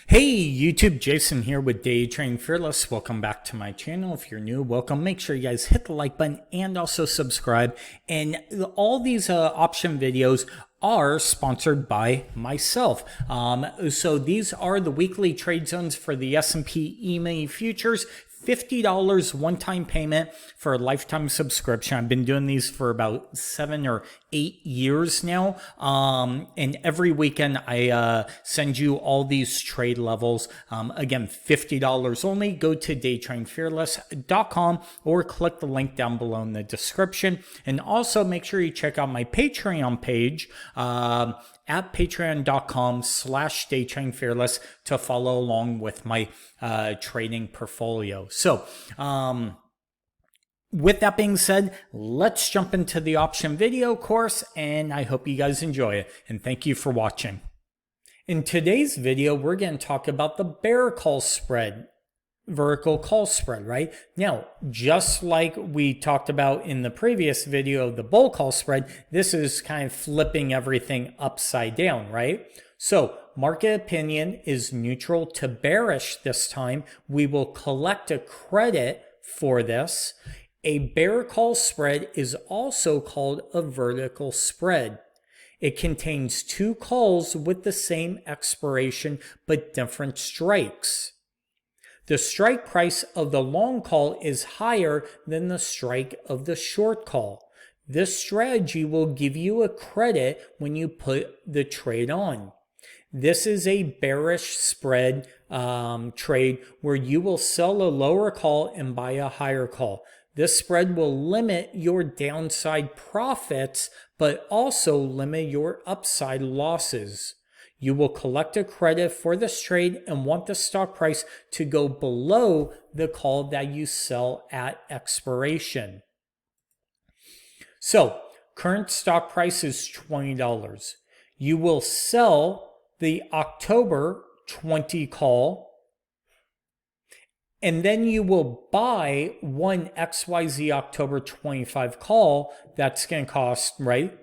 Hey YouTube, Jason here with Day Trading Fearless. Welcome back to my channel. If you're new, welcome. Make sure you guys hit the like button and also subscribe. And all these option videos are sponsored by myself. So these are the weekly trade zones for the S&P Emini futures. $50 one-time payment for a lifetime subscription. I've been doing these for about 7 or 8 years now. And every weekend I send you all these trade levels. Again, $50 only. Go to daytradingfearless.com or click the link down below in the description. And also make sure you check out my Patreon page at patreon.com/daytradingfearless to follow along with my trading portfolio. So, with that being said, let's jump into the option video course, and I hope you guys enjoy it. And thank you for watching. In today's video, we're going to talk about the bear call spread. Vertical call spread, right? Now, just like we talked about in the previous video of the bull call spread, this is kind of flipping everything upside down, right? So market opinion is neutral to bearish this time. We will collect a credit for this. A bear call spread is also called a vertical spread. It contains two calls with the same expiration but different strikes. The strike price of the long call is higher than the strike of the short call. This strategy will give you a credit when you put the trade on. This is a bearish spread trade where you will sell a lower call and buy a higher call. This spread will limit your downside profits, but also limit your upside losses. You will collect a credit for this trade and want the stock price to go below the call that you sell at expiration. So, current stock price is $20. You will sell the October 20 call, and then you will buy one XYZ October 25 call. That's going to cost, right?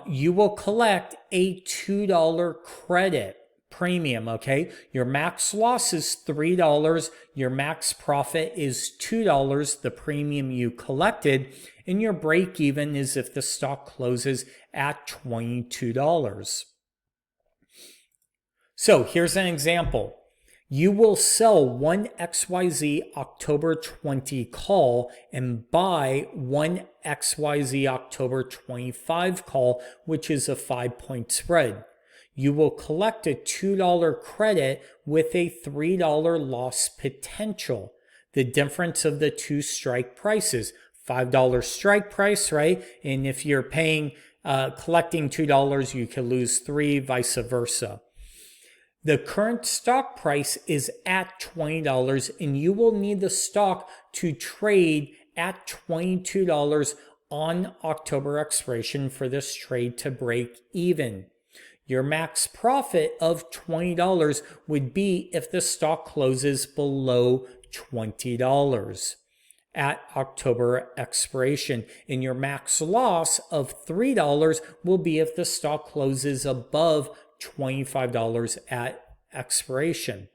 You will collect a $2 credit premium, okay? Your max loss is $3. Your max profit is $2, the premium you collected. And your break even is if the stock closes at $22. So here's an example. You will sell one XYZ October 20 call and buy one XYZ October 25 call, which is a 5-point spread. You will collect a $2 credit with a $3 loss potential. The difference of the two strike prices, $5 strike price, right? And if you're paying, collecting $2, you could lose $3, vice versa. The current stock price is at $20 and you will need the stock to trade at $22 on October expiration for this trade to break even. Your max profit of $20 would be if the stock closes below $20 at October expiration, and your max loss of $3 will be if the stock closes above $25 at expiration.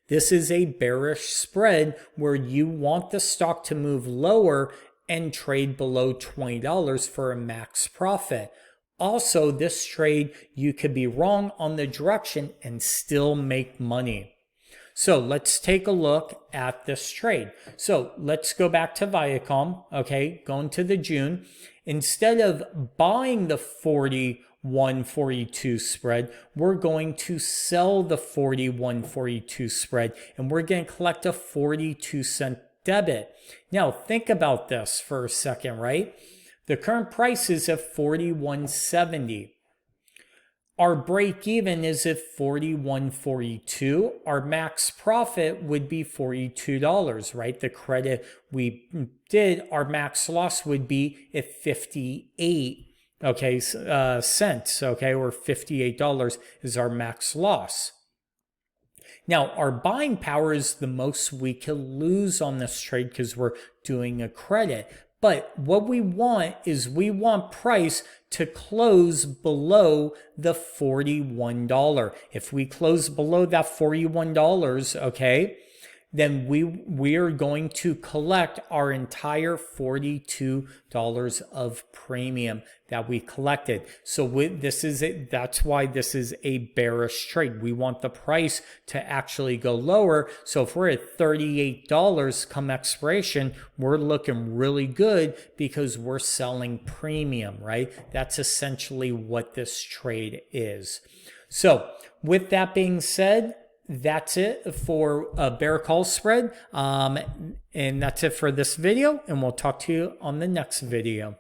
This is a bearish spread where you want the stock to move lower and trade below $20 for a max profit. Also, this trade, you could be wrong on the direction and still make money. So let's take a look at this trade. So let's go back to Viacom, okay, going to the June. Instead of buying the 41.42 spread, we're going to sell the 41.42 spread, and we're going to collect a 42-cent debit. Now, think about this for a second, right? The current price is at 41.70. Our break even is at 41.42. Our max profit would be $42, right? The credit we did, our max loss would be at 58 cents, okay, or $58 is our max loss. Now, our buying power is the most we can lose on this trade because we're doing a credit. But what we want is we want price to close below the $41. If we close below that $41, okay, then we are going to collect our entire $42 of premium that we collected. So this is it. That's why this is a bearish trade. We want the price to actually go lower. So if we're at $38 come expiration, we're looking really good because we're selling premium, right? That's essentially what this trade is. So with that being said, that's it for a bear call spread. And that's it for this video, and we'll talk to you on the next video.